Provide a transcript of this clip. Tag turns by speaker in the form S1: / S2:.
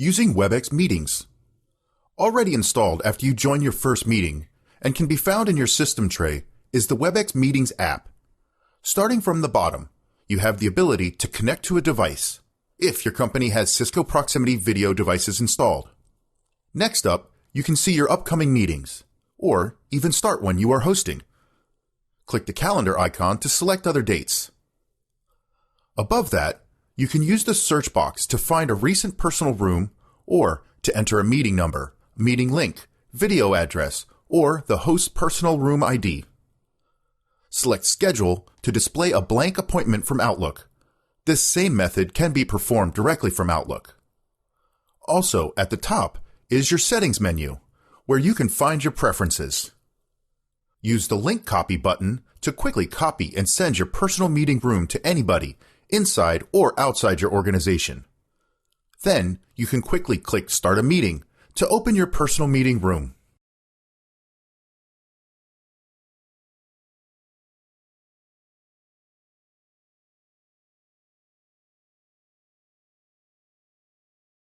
S1: Using WebEx Meetings. Already installed after you join your first meeting and can be found in your system tray is the WebEx Meetings app. Starting from the bottom, you have the ability to connect to a device if your company has Cisco proximity video devices installed. Next up, you can see your upcoming meetings, or even start one you are hosting. Click the calendar icon to select other dates. Above that, you can use the search box to find a recent personal room or to enter a meeting number, meeting link, video address, or the host's personal room ID. Select Schedule to display a blank appointment from Outlook. This same method can be performed directly from Outlook. Also, at the top is your Settings menu, where you can find your preferences. Use the Link Copy button to quickly copy and send your personal meeting room to anybody inside or outside your organization. Then, you can quickly click Start a Meeting to open your personal meeting room.